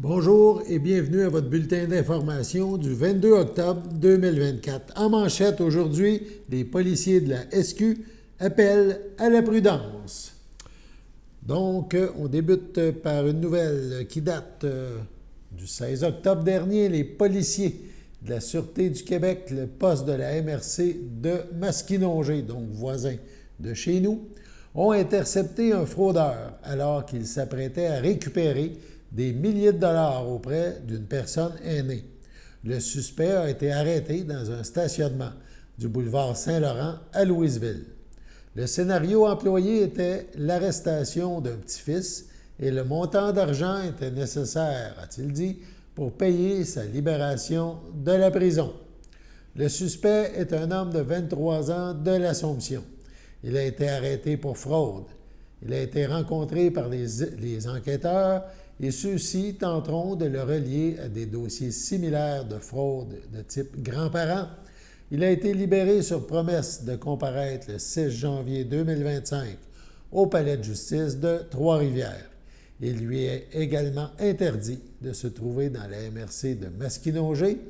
Bonjour et bienvenue à votre bulletin d'information du 22 octobre 2024. En manchette aujourd'hui, les policiers de la SQ appellent à la prudence. Donc, on débute par une nouvelle qui date du 16 octobre dernier. Les policiers de la Sûreté du Québec, le poste de la MRC de Masquinongé, donc voisin de chez nous, ont intercepté un fraudeur alors qu'il s'apprêtait à récupérer des milliers de dollars auprès d'une personne aînée. Le suspect a été arrêté dans un stationnement du boulevard Saint-Laurent à Louisville. Le scénario employé était l'arrestation d'un petit-fils et le montant d'argent était nécessaire, a-t-il dit, pour payer sa libération de la prison. Le suspect est un homme de 23 ans de l'Assomption. Il a été arrêté pour fraude. Il a été rencontré par les enquêteurs et ceux-ci tenteront de le relier à des dossiers similaires de fraude de type grands-parents. Il a été libéré sur promesse de comparaître le 6 janvier 2025 au palais de justice de Trois-Rivières. Il lui est également interdit de se trouver dans la MRC de Masquinongé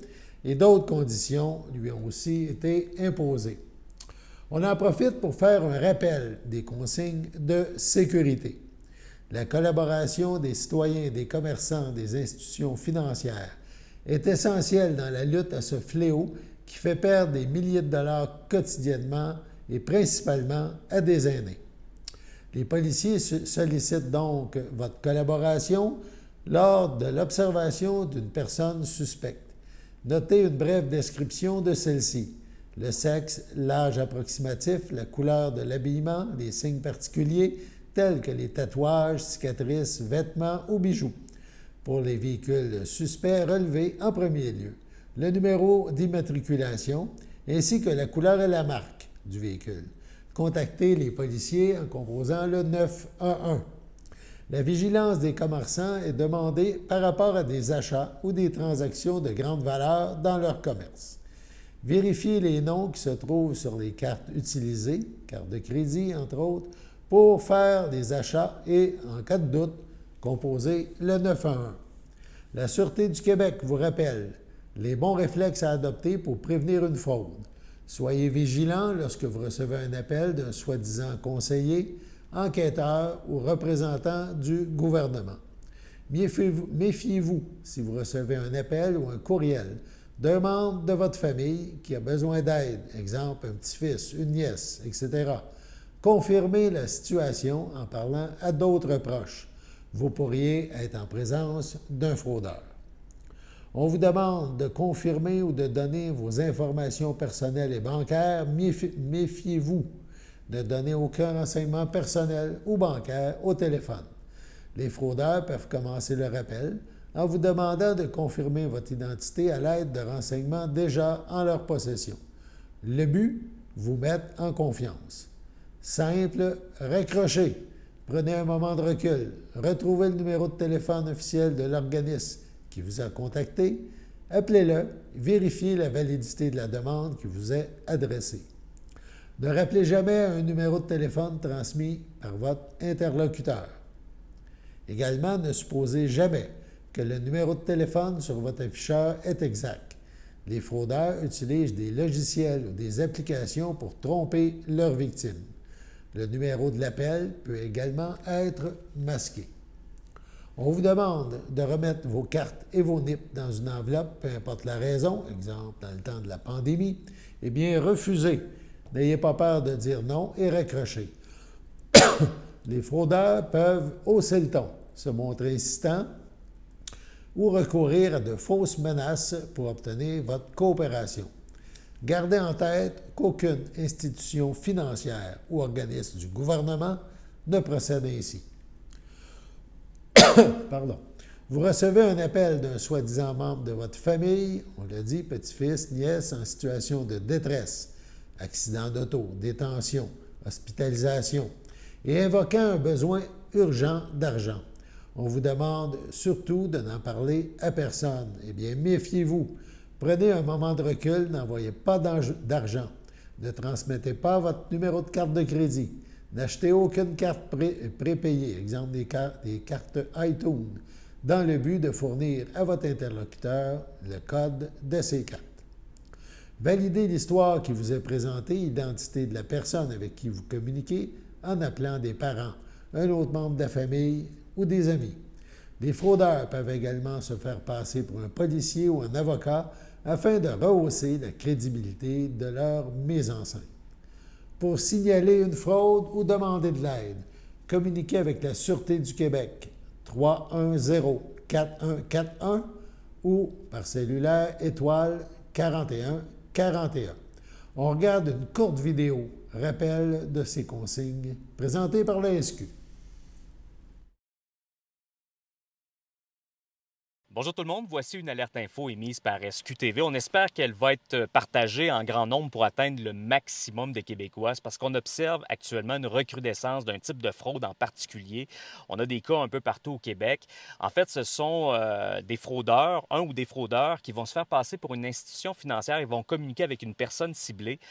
et d'autres conditions lui ont aussi été imposées. On en profite pour faire un rappel des consignes de sécurité. La collaboration des citoyens, des commerçants, des institutions financières est essentielle dans la lutte à ce fléau qui fait perdre des milliers de dollars quotidiennement et principalement à des aînés. Les policiers sollicitent donc votre collaboration lors de l'observation d'une personne suspecte. Notez une brève description de celle-ci. Le sexe, l'âge approximatif, la couleur de l'habillement, les signes particuliers tels que les tatouages, cicatrices, vêtements ou bijoux. Pour les véhicules suspects, relevez en premier lieu le numéro d'immatriculation ainsi que la couleur et la marque du véhicule. Contactez les policiers en composant le 911. La vigilance des commerçants est demandée par rapport à des achats ou des transactions de grande valeur dans leur commerce. Vérifiez les noms qui se trouvent sur les cartes utilisées, cartes de crédit entre autres, pour faire des achats et, en cas de doute, composez le 911. La Sûreté du Québec vous rappelle les bons réflexes à adopter pour prévenir une fraude. Soyez vigilants lorsque vous recevez un appel d'un soi-disant conseiller, enquêteur ou représentant du gouvernement. Méfiez-vous si vous recevez un appel ou un courriel d'un membre de votre famille qui a besoin d'aide, exemple un petit-fils, une nièce, etc. Confirmez la situation en parlant à d'autres proches. Vous pourriez être en présence d'un fraudeur. On vous demande de confirmer ou de donner vos informations personnelles et bancaires. Méfiez-vous de donner aucun renseignement personnel ou bancaire au téléphone. Les fraudeurs peuvent commencer le rappel en vous demandant de confirmer votre identité à l'aide de renseignements déjà en leur possession. Le but, vous mettre en confiance. Simple, raccrochez. Prenez un moment de recul. Retrouvez le numéro de téléphone officiel de l'organisme qui vous a contacté. Appelez-le. Vérifiez la validité de la demande qui vous est adressée. Ne rappelez jamais un numéro de téléphone transmis par votre interlocuteur. Également, ne supposez jamais que le numéro de téléphone sur votre afficheur est exact. Les fraudeurs utilisent des logiciels ou des applications pour tromper leurs victimes. Le numéro de l'appel peut également être masqué. On vous demande de remettre vos cartes et vos NIP dans une enveloppe, peu importe la raison, exemple dans le temps de la pandémie, eh bien refusez. N'ayez pas peur de dire non et raccrochez. Les fraudeurs peuvent hausser le ton, se montrer insistants ou recourir à de fausses menaces pour obtenir votre coopération. Gardez en tête qu'aucune institution financière ou organisme du gouvernement ne procède ainsi. Pardon. Vous recevez un appel d'un soi-disant membre de votre famille, on l'a dit, petit-fils, nièce, en situation de détresse, accident d'auto, détention, hospitalisation, et invoquant un besoin urgent d'argent. On vous demande surtout de n'en parler à personne. Eh bien, méfiez-vous. Prenez un moment de recul, n'envoyez pas d'argent. Ne transmettez pas votre numéro de carte de crédit. N'achetez aucune carte prépayée, exemple des cartes iTunes. dans le but de fournir à votre interlocuteur le code de ces cartes. Validez l'histoire qui vous est présentée, identité de la personne avec qui vous communiquez, en appelant des parents, un autre membre de la famille ou des amis. Des fraudeurs peuvent également se faire passer pour un policier ou un avocat afin de rehausser la crédibilité de leur mise en scène. Pour signaler une fraude ou demander de l'aide, communiquez avec la Sûreté du Québec 310-4141 ou par cellulaire étoile 4141. On regarde une courte vidéo, rappel de ces consignes, présentée par la SQ. Bonjour tout le monde, voici une alerte info émise par SQTV. On espère qu'elle va être partagée en grand nombre pour atteindre le maximum de Québécois. C'est parce qu'on observe actuellement une recrudescence d'un type de fraude en particulier. On a des cas un peu partout au Québec. En fait, ce sont des fraudeurs, un ou des fraudeurs qui vont se faire passer pour une institution financière et vont communiquer avec une personne ciblée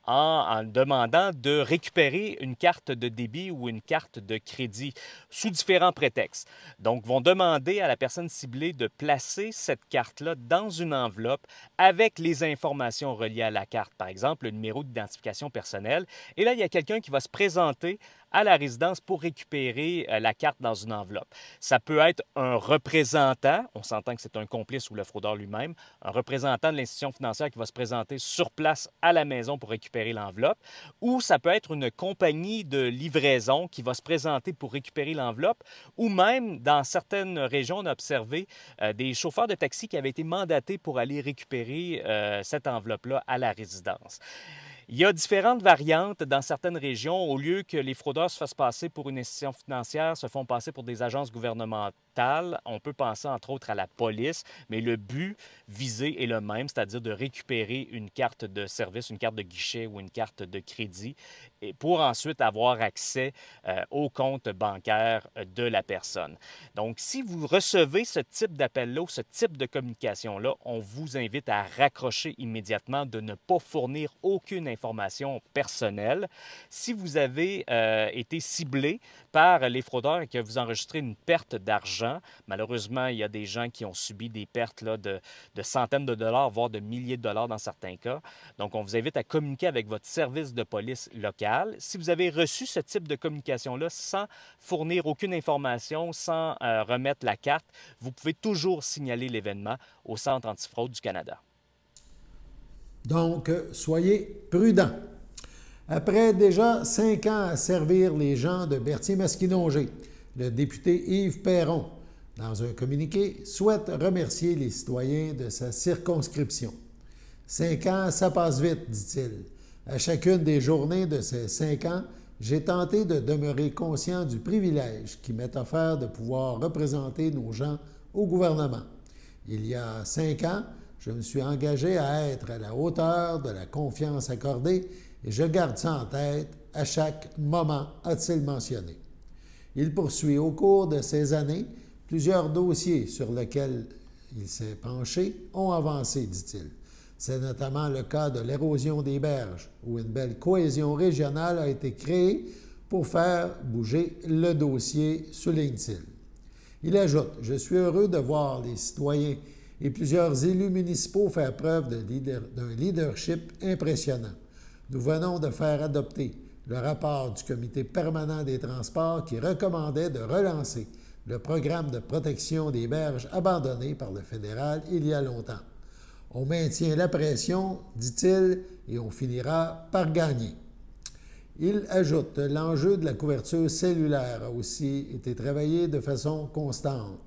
en demandant de récupérer une carte de débit ou une carte de crédit sous différents prétextes. Donc, vont demander à la personne ciblée de placer cette carte-là dans une enveloppe avec les informations reliées à la carte, par exemple le numéro d'identification personnelle. Et là, il y a quelqu'un qui va se présenter à la résidence pour récupérer la carte dans une enveloppe. Ça peut être un représentant, on s'entend que c'est un complice ou le fraudeur lui-même, un représentant de l'institution financière qui va se présenter sur place à la maison pour récupérer l'enveloppe, ou ça peut être une compagnie de livraison qui va se présenter pour récupérer l'enveloppe, ou même, dans certaines régions, on a observé des chauffeurs de taxi qui avaient été mandatés pour aller récupérer cette enveloppe-là à la résidence. Il y a différentes variantes dans certaines régions. Au lieu que les fraudeurs se fassent passer pour une institution financière, se font passer pour des agences gouvernementales. On peut penser entre autres à la police, mais le but visé est le même, c'est-à-dire de récupérer une carte de service, une carte de guichet ou une carte de crédit et pour ensuite avoir accès au compte bancaire de la personne. Donc, si vous recevez ce type d'appel-là ou ce type de communication-là, on vous invite à raccrocher immédiatement, de ne pas fournir aucune information personnelle. Si vous avez été ciblé par les fraudeurs et que vous enregistrez une perte d'argent, malheureusement, il y a des gens qui ont subi des pertes là, de centaines de dollars, voire de milliers de dollars dans certains cas. Donc, on vous invite à communiquer avec votre service de police local. Si vous avez reçu ce type de communication-là sans fournir aucune information, sans remettre la carte, vous pouvez toujours signaler l'événement au Centre antifraude du Canada. Donc, soyez prudents. Après déjà 5 ans à servir les gens de Berthier-Masquinongé, le député Yves Perron, dans un communiqué, souhaite remercier les citoyens de sa circonscription. 5 ans, ça passe vite, dit-il. À chacune des journées de ces 5 ans, j'ai tenté de demeurer conscient du privilège qui m'est offert de pouvoir représenter nos gens au gouvernement. Il y a 5 ans, je me suis engagé à être à la hauteur de la confiance accordée et je garde ça en tête à chaque moment, a-t-il mentionné. Il poursuit au cours de ces années, plusieurs dossiers sur lesquels il s'est penché ont avancé, dit-il. C'est notamment le cas de l'érosion des berges, où une belle cohésion régionale a été créée pour faire bouger le dossier, souligne-t-il. Il ajoute « Je suis heureux de voir les citoyens et plusieurs élus municipaux faire preuve d'un leadership impressionnant. Nous venons de faire adopter le rapport du Comité permanent des transports qui recommandait de relancer le programme de protection des berges abandonné par le fédéral il y a longtemps. On maintient la pression, dit-il, et on finira par gagner. » Il ajoute « L'enjeu de la couverture cellulaire a aussi été travaillé de façon constante. »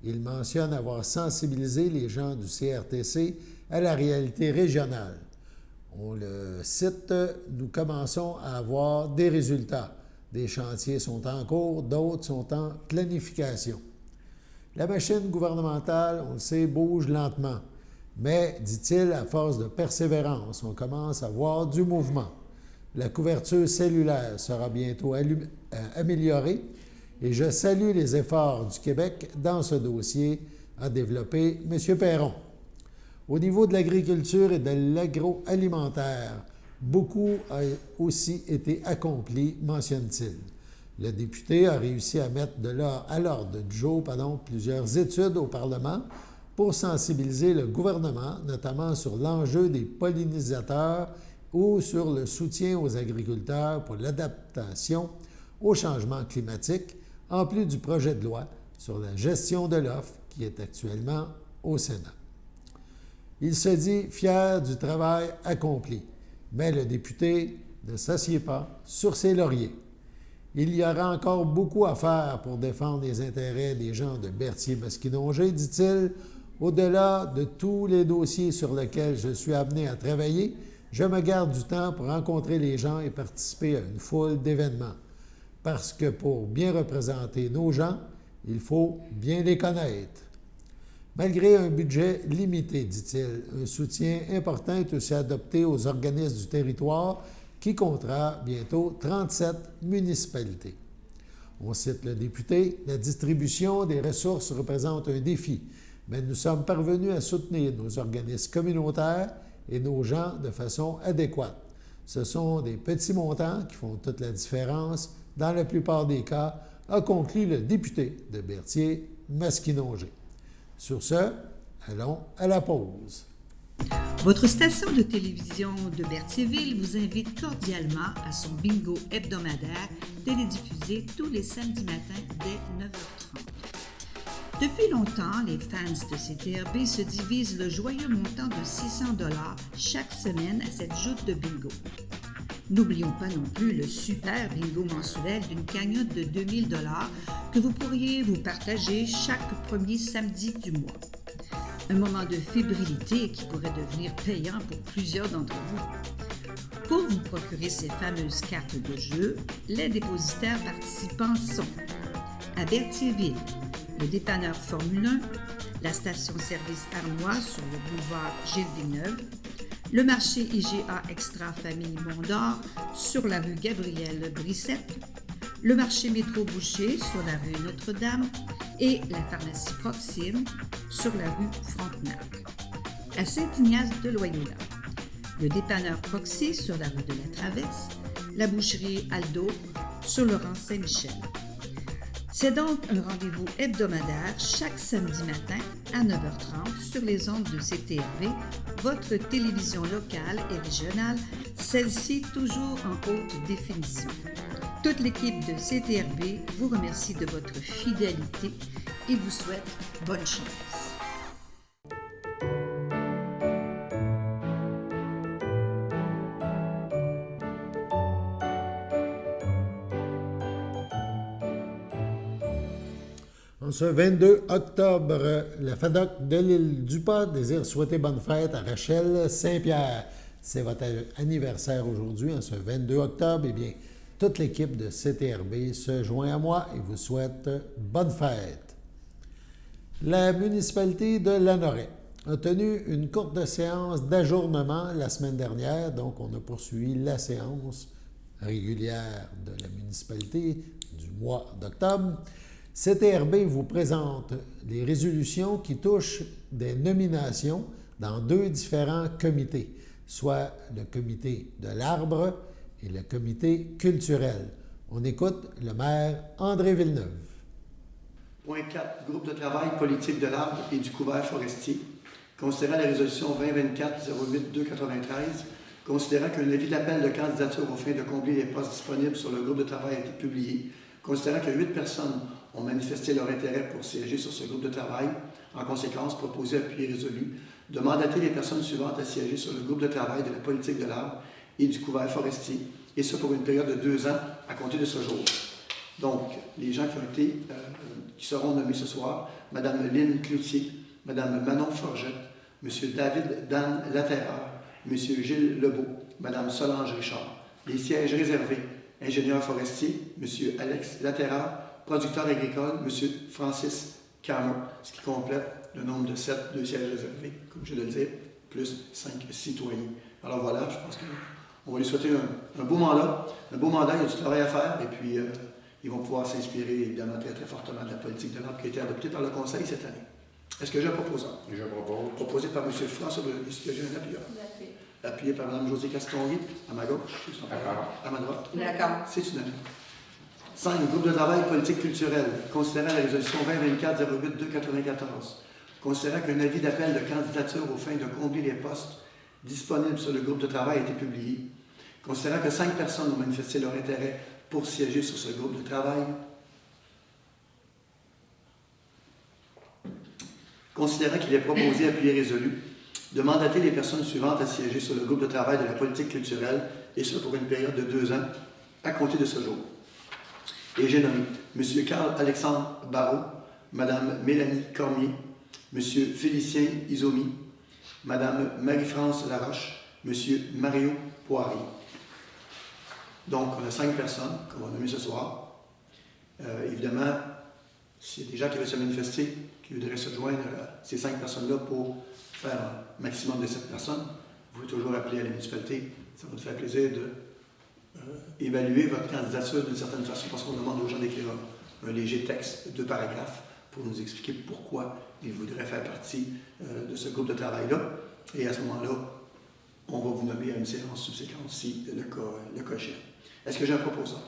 Il mentionne avoir sensibilisé les gens du CRTC à la réalité régionale. On le cite, « Nous commençons à avoir des résultats. Des chantiers sont en cours, d'autres sont en planification. » La machine gouvernementale, on le sait, bouge lentement. Mais, dit-il, à force de persévérance, on commence à voir du mouvement. La couverture cellulaire sera bientôt améliorée et je salue les efforts du Québec dans ce dossier, a développé M. Perron. Au niveau de l'agriculture et de l'agroalimentaire, beaucoup a aussi été accompli, mentionne-t-il. Le député a réussi à mettre à l'ordre du jour plusieurs études au Parlement pour sensibiliser le gouvernement, notamment sur l'enjeu des pollinisateurs ou sur le soutien aux agriculteurs pour l'adaptation au changement climatique, en plus du projet de loi sur la gestion de l'offre qui est actuellement au Sénat. Il se dit fier du travail accompli, mais le député ne s'assied pas sur ses lauriers. Il y aura encore beaucoup à faire pour défendre les intérêts des gens de Berthier-Masquinongé, dit-il. Au-delà de tous les dossiers sur lesquels je suis amené à travailler, je me garde du temps pour rencontrer les gens et participer à une foule d'événements. Parce que pour bien représenter nos gens, il faut bien les connaître. Malgré un budget limité, dit-il, un soutien important est aussi adopté aux organismes du territoire qui comptera bientôt 37 municipalités. On cite le député, « La distribution des ressources représente un défi, mais nous sommes parvenus à soutenir nos organismes communautaires et nos gens de façon adéquate. Ce sont des petits montants qui font toute la différence dans la plupart des cas, a conclu le député de Berthier-Masquinongé. Sur ce, allons à la pause. Votre station de télévision de Berthierville vous invite cordialement à son bingo hebdomadaire télédiffusé tous les samedis matins dès 9h30. Depuis longtemps, les fans de CTRB se divisent le joyeux montant de 600 $ chaque semaine à cette joute de bingo. N'oublions pas non plus le super bingo mensuel d'une cagnotte de 2000 $ que vous pourriez vous partager chaque premier samedi du mois. Un moment de fébrilité qui pourrait devenir payant pour plusieurs d'entre vous. Pour vous procurer ces fameuses cartes de jeu, les dépositaires participants sont à Berthierville, le dépanneur Formule 1, la station-service Armois sur le boulevard Gilles-Villeneuve, le marché IGA Extra Famille Mont-d'Or sur la rue Gabrielle-Brissette, le marché Métro Boucher sur la rue Notre-Dame et la pharmacie Proxime sur la rue Frontenac. À Saint-Ignace de Loyola, le dépanneur Proxy sur la rue de la Traverse, la boucherie Aldo sur le rang Saint-Michel. C'est donc un rendez-vous hebdomadaire chaque samedi matin à 9h30 sur les ondes de CTRB, votre télévision locale et régionale, celle-ci toujours en haute définition. Toute l'équipe de CTRB vous remercie de votre fidélité et vous souhaite bonne chance. En ce 22 octobre, la FADOC de l'île du Pas désire souhaiter bonne fête à Rachel Saint-Pierre. C'est votre anniversaire aujourd'hui, en ce 22 octobre. Eh bien, toute l'équipe de CTRB se joint à moi et vous souhaite bonne fête. La municipalité de Lanoraie a tenu une courte séance d'ajournement la semaine dernière, donc on a poursuivi la séance régulière de la municipalité du mois d'octobre. CTRB vous présente les résolutions qui touchent des nominations dans 2 différents comités, soit le comité de l'arbre et le comité culturel. On écoute le maire André Villeneuve. Point 4. Groupe de travail politique de l'arbre et du couvert forestier. Considérant la résolution 2024-08-293, considérant qu'un avis d'appel de candidature aux fins de combler les postes disponibles sur le groupe de travail a été publié, considérant que 8 personnes ont manifesté leur intérêt pour siéger sur ce groupe de travail, en conséquence, proposé, appuyé et résolu de mandater les personnes suivantes à siéger sur le groupe de travail de la politique de l'arbre et du couvert forestier, et ce pour une période de 2 ans à compter de ce jour. Donc, les gens qui seront nommés ce soir, Mme Lynne Cloutier, Mme Manon Forgette, M. David Dan Laterreur, M. Gilles Lebeau, Mme Solange Richard. Les sièges réservés, ingénieur forestier, M. Alex Laterreur, producteur agricole, M. Francis Cameron, ce qui complète le nombre de 7 sièges réservés, comme je viens de le dire, plus 5 citoyens. Alors voilà, je pense qu'on va lui souhaiter un beau mandat. Un beau mandat, il y a du travail à faire, et puis ils vont pouvoir s'inspirer évidemment très très fortement de la politique de l'arbre qui a été adoptée par le Conseil cette année. Est-ce que j'ai un proposant? Je propose. Proposé par M. François Bleu. Est-ce que j'ai un appuyeur? Appuyé par Mme Josée Castonguay, à ma gauche. D'accord. À ma droite. D'accord. C'est unanime. 5. Groupe de travail politique culturelle. Considérant la résolution 2024-08-294. Considérant qu'un avis d'appel de candidature aux fins de combler les postes disponibles sur le groupe de travail a été publié. Considérant que 5 personnes ont manifesté leur intérêt pour siéger sur ce groupe de travail. Considérant qu'il est proposé, appuyé résolu, de mandater les personnes suivantes à siéger sur le groupe de travail de la politique culturelle, et ce pour une période de 2 ans, à compter de ce jour. Et j'ai nommé M. Carl-Alexandre Barrault, Mme Mélanie Cormier, M. Félicien Isomi, Mme Marie-France Laroche, M. Mario Poirier. Donc, on a 5 personnes qu'on va nommer ce soir. Évidemment, s'il y a des gens qui veulent se manifester, qui voudraient se joindre à ces 5 personnes-là pour faire un maximum de 7 personnes, vous pouvez toujours appeler à la municipalité. Ça va nous faire plaisir d'évaluer votre candidature d'une certaine façon, parce qu'on demande aux gens d'écrire un léger texte de 2 paragraphes pour nous expliquer pourquoi ils voudraient faire partie de ce groupe de travail-là. Et à ce moment-là, on va vous nommer à une séance subséquente si le cas échéant. Est-ce que j'ai un proposeur?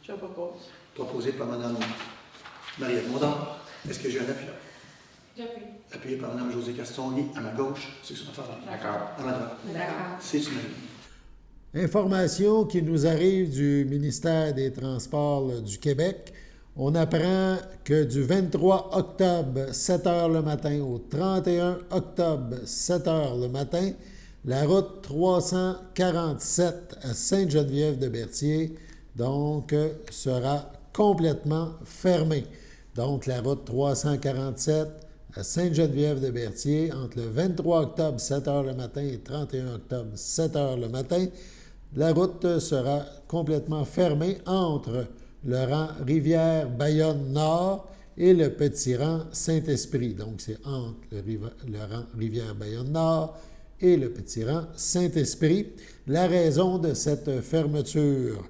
Je propose. Proposé par Mme Marie-Ève Mondor. Est-ce que j'ai un appui? J'appuie. Appuyé par Mme Josée Castonguay, à ma gauche. Ceux qui sont en faveur. D'accord. À ma droite. D'accord. C'est unanime. Information qui nous arrive du ministère des Transports du Québec. On apprend que du 23 octobre, 7 h le matin, au 31 octobre, 7 h le matin, la route 347 à Sainte-Geneviève-de-Berthier, donc, sera complètement fermée. Donc, la route 347 à Sainte-Geneviève-de-Berthier, entre le 23 octobre, 7 h le matin, et 31 octobre, 7 h le matin, la route sera complètement fermée entre le rang Rivière-Bayonne-Nord et le petit rang Saint-Esprit. Donc, c'est entre le rang Rivière-Bayonne-Nord et le petit rang Saint-Esprit. La raison de cette fermeture,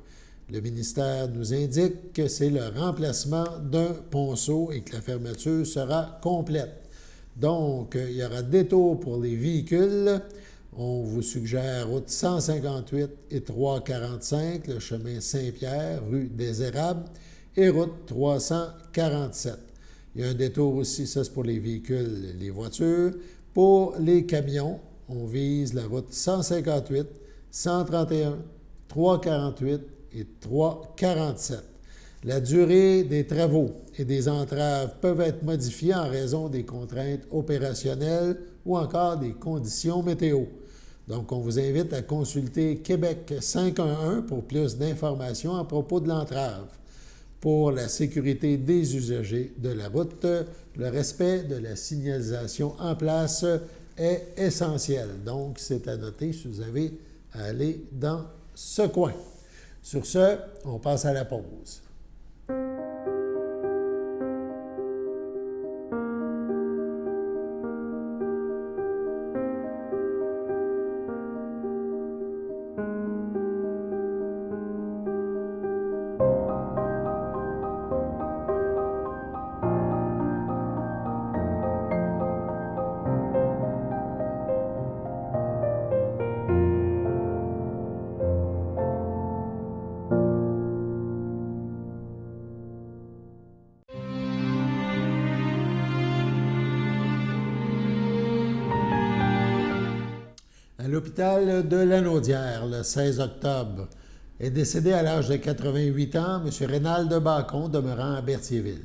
le ministère nous indique que c'est le remplacement d'un ponceau et que la fermeture sera complète. Donc, il y aura détour pour les véhicules. On vous suggère route 158 et 345, le chemin Saint-Pierre, rue des Érables, et route 347. Il y a un détour aussi, ça c'est pour les véhicules, les voitures. Pour les camions, on vise la route 158, 131, 348 et 347. La durée des travaux et des entraves peuvent être modifiées en raison des contraintes opérationnelles ou encore des conditions météo. Donc, on vous invite à consulter Québec 511 pour plus d'informations à propos de l'entrave. Pour la sécurité des usagers de la route, le respect de la signalisation en place est essentiel. Donc, c'est à noter si vous avez à aller dans ce coin. Sur ce, on passe à la pause. À l'hôpital de Lanaudière, le 16 octobre, est décédé à l'âge de 88 ans M. Rénal de Bacon, demeurant à Berthierville.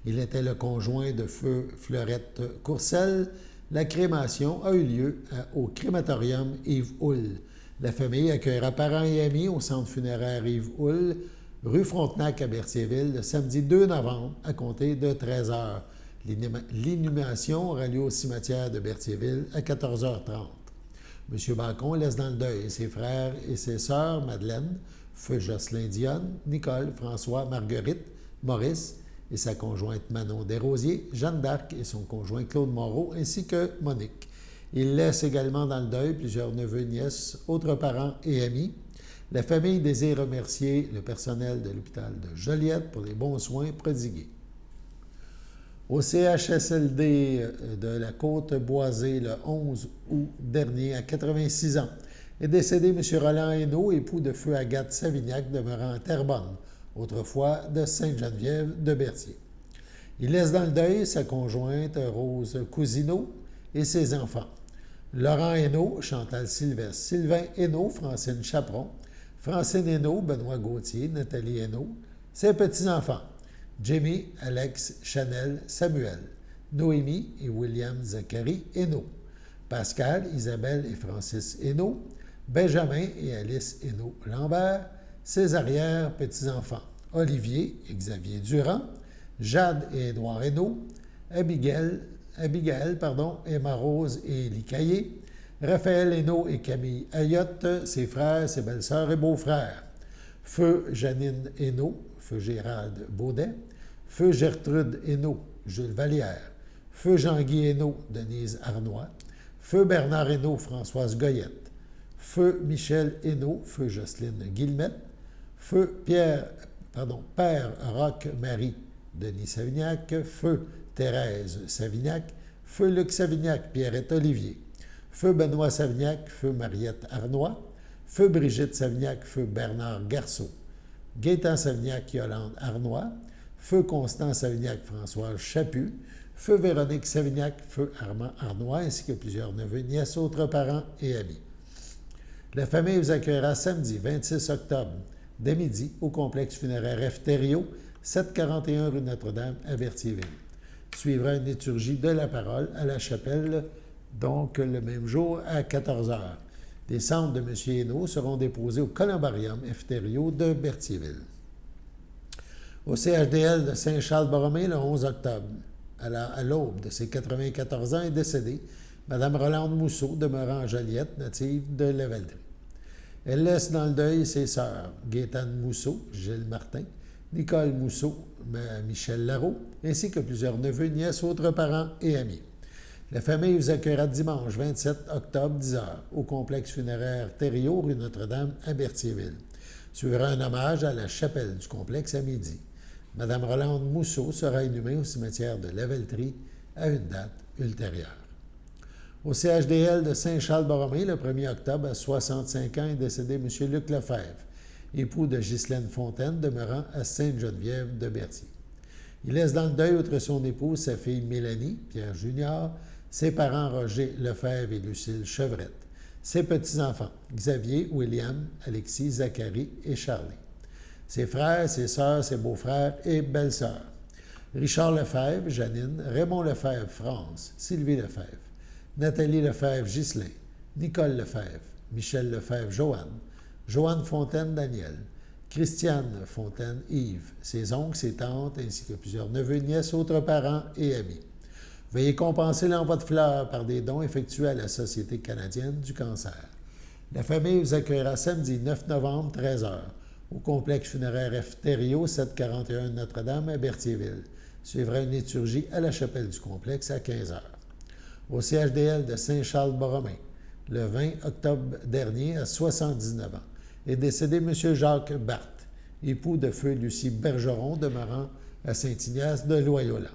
Il était le conjoint de feu Fleurette Courcelle. La crémation a eu lieu au crématorium Yves Houle. La famille accueillera parents et amis au centre funéraire Yves Houle, rue Frontenac à Berthierville, le samedi 2 novembre à compter de 13 h. L'inhumation aura lieu au cimetière de Berthierville à 14h30. M. Bacon laisse dans le deuil ses frères et ses sœurs Madeleine, feu Jocelyn Dionne, Nicole, François, Marguerite, Maurice et sa conjointe Manon Desrosiers, Jeanne d'Arc et son conjoint Claude Moreau, ainsi que Monique. Il laisse également dans le deuil plusieurs neveux, nièces, autres parents et amis. La famille désire remercier le personnel de l'hôpital de Joliette pour les bons soins prodigués. Au CHSLD de la Côte-Boisée, le 11 août dernier, à 86 ans, est décédé M. Roland Hainaut, époux de feu Agathe Savignac, demeurant à Terrebonne. autrefois de Sainte-Geneviève de Berthier. Il laisse dans le deuil sa conjointe Rose Cousineau et ses enfants. Laurent Hainaut, Chantal Sylvestre, Sylvain Hainaut, Francine Chaperon, Francine Hainaut, Benoît Gauthier, Nathalie Hainaut, ses petits-enfants, Jimmy, Alex, Chanel, Samuel, Noémie et William Zachary Hainaut, Pascal, Isabelle et Francis Hainaut, Benjamin et Alice Hainaut-Lambert, ses arrière-petits-enfants, Olivier et Xavier Durand, Jade et Édouard Hainaut, Abigail, Emma Rose et Élie Caillé, Raphaël Hainaut et Camille Ayotte, ses frères, ses belles-sœurs et beaux-frères, Feu Janine Hainaut, Feu Gérald Baudet, Feu Gertrude Hainaut, Jules Vallière, Feu Jean-Guy Hainaut, Denise Arnois, Feu Bernard Hainaut, Françoise Goyette, Feu Michel Hainaut, Feu Jocelyne Guillemette, Feu Père Roch-Marie, Denis Savignac, Feu Thérèse Savignac, Feu Luc Savignac, Pierrette Olivier, Feu Benoît Savignac, Feu Mariette Arnois, Feu Brigitte Savignac, Feu Bernard Garceau, Gaétan Savignac, Yolande Arnois, Feu Constant Savignac, Françoise Chaput, Feu Véronique Savignac, Feu Armand Arnois, ainsi que plusieurs neveux, nièces, autres parents et amis. La famille vous accueillera samedi 26 octobre, dès midi, au complexe funéraire F. Thériault, 741 rue Notre-Dame à Berthierville. Suivra une liturgie de la parole à la chapelle, donc le même jour à 14 h. Les cendres de M. Hainaut seront déposés au columbarium F. Thériault de Berthierville. Au CHDL de Saint-Charles-Borromée, le 11 octobre, à l'aube de ses 94 ans, est décédée Mme Rolande Mousseau, demeurant en Joliette, native de Lavaltrie. Elle laisse dans le deuil ses sœurs, Gaétane Mousseau, Gilles Martin, Nicole Mousseau, Michel Larreau, ainsi que plusieurs neveux, nièces, autres parents et amis. La famille vous accueillera dimanche 27 octobre, 10 h, au complexe funéraire Thériault, rue Notre-Dame, à Berthierville. Suivra un hommage à la chapelle du complexe à midi. Mme Rolande Mousseau sera inhumée au cimetière de Lavaltrie à une date ultérieure. Au CHDL de Saint-Charles-Borromée, le 1er octobre, à 65 ans, est décédé M. Luc Lefebvre, époux de Ghislaine Fontaine, demeurant à Sainte-Geneviève de Berthier. Il laisse dans le deuil, outre son épouse, sa fille Mélanie, Pierre Junior, ses parents Roger Lefebvre et Lucille Chevrette, ses petits-enfants, Xavier, William, Alexis, Zachary et Charlie, ses frères, ses sœurs, ses beaux-frères et belles-sœurs, Richard Lefebvre, Janine, Raymond Lefebvre, France, Sylvie Lefebvre, Nathalie Lefebvre, Ghislain, Nicole Lefebvre, Michel Lefebvre, Joanne, Joanne Fontaine, Daniel, Christiane Fontaine, Yves, ses oncles, ses tantes, ainsi que plusieurs neveux, nièces, autres parents et amis. Veuillez compenser l'envoi de fleurs par des dons effectués à la Société canadienne du cancer. La famille vous accueillera samedi 9 novembre, 13 h, au complexe funéraire F. Thériault, 741 Notre-Dame à Berthierville. Suivra une liturgie à la chapelle du complexe à 15 h. Au CHDL de Saint-Charles-Borromée, le 20 octobre dernier, à 79 ans, est décédé M. Jacques Barthes, époux de feu Lucie Bergeron, demeurant à Saint-Ignace de Loyola.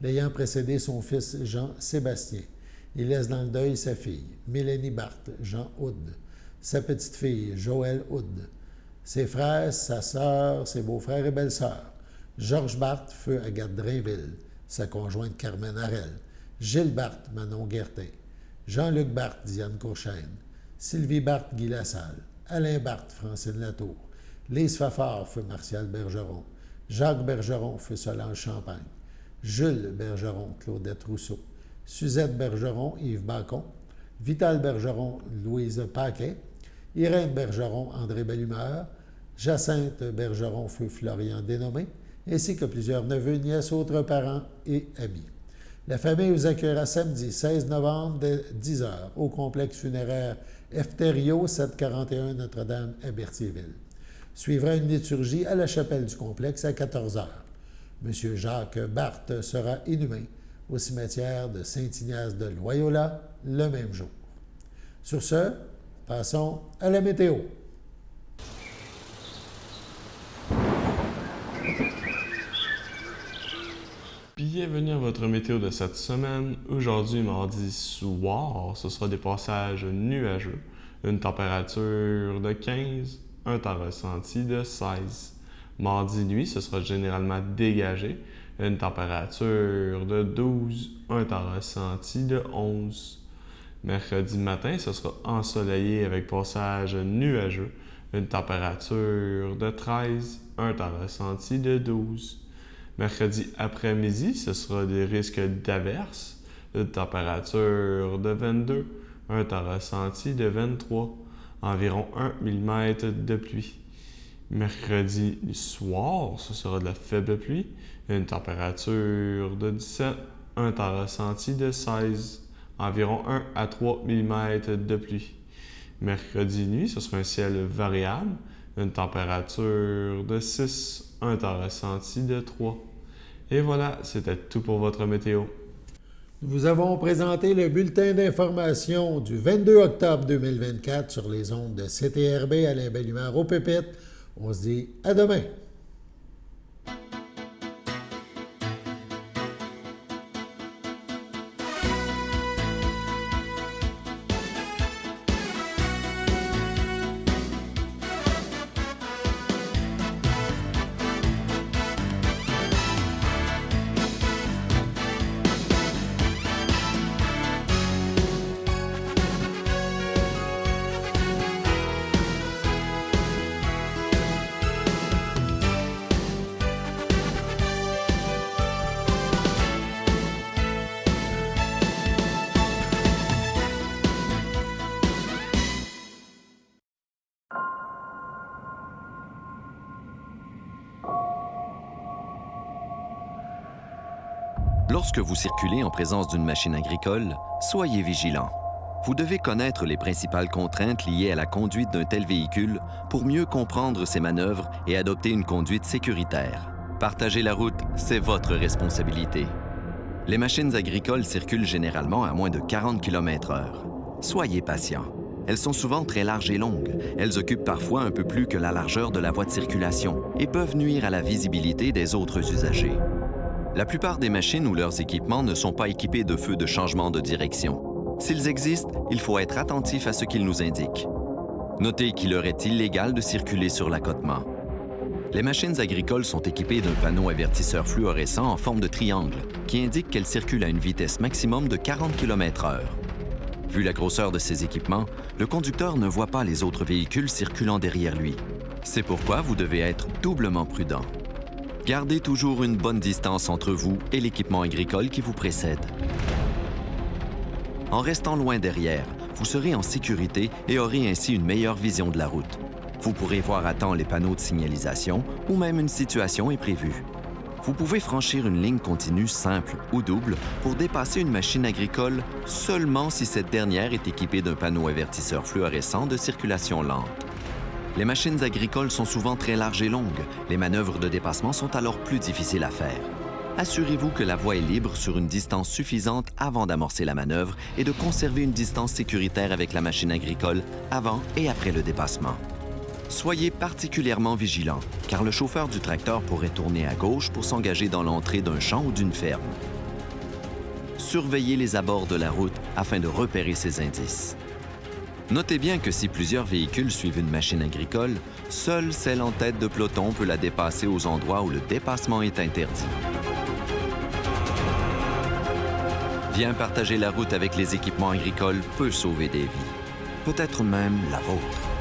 L'ayant précédé son fils Jean-Sébastien, il laisse dans le deuil sa fille, Mélanie Barthes, Jean Houde, sa petite-fille, Joëlle Houde, ses frères, sa sœur, ses beaux-frères et belles-sœurs, Georges Barthes, feu Agathe Drainville, sa conjointe Carmen Harel, Gilles Barthes, Manon Guertin, Jean-Luc Barthes, Diane Courchaine, Sylvie Barthes, Guy Lassalle, Alain Barthes, Francine Latour, Lise Fafard, feu Martial Bergeron, Jacques Bergeron, feu Solange Champagne, Jules Bergeron, Claudette Rousseau, Suzette Bergeron, Yves Bacon, Vital Bergeron, Louise Paquet, Irène Bergeron, André Bellumeur, Jacinthe Bergeron, feu Florian Dénommé, ainsi que plusieurs neveux, nièces, autres parents et amis. La famille vous accueillera samedi 16 novembre dès 10 h au complexe funéraire F. Thériault, 741 Notre-Dame à Berthierville. Suivra une liturgie à la chapelle du complexe à 14 h. M. Jacques Barthes sera inhumé au cimetière de Saint-Ignace de Loyola le même jour. Sur ce, passons à la météo. Bienvenue à votre météo de cette semaine. Aujourd'hui, mardi soir, ce sera des passages nuageux. Une température de 15, un temps ressenti de 16. Mardi nuit, ce sera généralement dégagé. Une température de 12, un temps ressenti de 11. Mercredi matin, ce sera ensoleillé avec passage nuageux. Une température de 13, un temps ressenti de 12. Mercredi après-midi, ce sera des risques d'averses. Une température de 22, un temps ressenti de 23. Environ 1 mm de pluie. Mercredi soir, ce sera de la faible pluie. Une température de 17, un temps ressenti de 16. Environ 1 à 3 mm de pluie. Mercredi nuit, ce sera un ciel variable. Une température de 6, un temps ressenti de 3. Et voilà, c'était tout pour votre météo. Nous vous avons présenté le bulletin d'information du 22 octobre 2024 sur les ondes de CTRB à la belle humeur au Pépite. On se dit à demain. Lorsque vous circulez en présence d'une machine agricole, soyez vigilant. Vous devez connaître les principales contraintes liées à la conduite d'un tel véhicule pour mieux comprendre ses manœuvres et adopter une conduite sécuritaire. Partager la route, c'est votre responsabilité. Les machines agricoles circulent généralement à moins de 40 km/h. Soyez patient. Elles sont souvent très larges et longues. Elles occupent parfois un peu plus que la largeur de la voie de circulation et peuvent nuire à la visibilité des autres usagers. La plupart des machines ou leurs équipements ne sont pas équipés de feux de changement de direction. S'ils existent, il faut être attentif à ce qu'ils nous indiquent. Notez qu'il leur est illégal de circuler sur l'accotement. Les machines agricoles sont équipées d'un panneau avertisseur fluorescent en forme de triangle qui indique qu'elles circulent à une vitesse maximum de 40 km/h. Vu la grosseur de ces équipements, le conducteur ne voit pas les autres véhicules circulant derrière lui. C'est pourquoi vous devez être doublement prudent. Gardez toujours une bonne distance entre vous et l'équipement agricole qui vous précède. En restant loin derrière, vous serez en sécurité et aurez ainsi une meilleure vision de la route. Vous pourrez voir à temps les panneaux de signalisation ou même une situation imprévue. Vous pouvez franchir une ligne continue simple ou double pour dépasser une machine agricole seulement si cette dernière est équipée d'un panneau avertisseur fluorescent de circulation lente. Les machines agricoles sont souvent très larges et longues. Les manœuvres de dépassement sont alors plus difficiles à faire. Assurez-vous que la voie est libre sur une distance suffisante avant d'amorcer la manœuvre et de conserver une distance sécuritaire avec la machine agricole avant et après le dépassement. Soyez particulièrement vigilants, car le chauffeur du tracteur pourrait tourner à gauche pour s'engager dans l'entrée d'un champ ou d'une ferme. Surveillez les abords de la route afin de repérer ces indices. Notez bien que si plusieurs véhicules suivent une machine agricole, seule celle en tête de peloton peut la dépasser aux endroits où le dépassement est interdit. Bien partager la route avec les équipements agricoles peut sauver des vies, peut-être même la vôtre.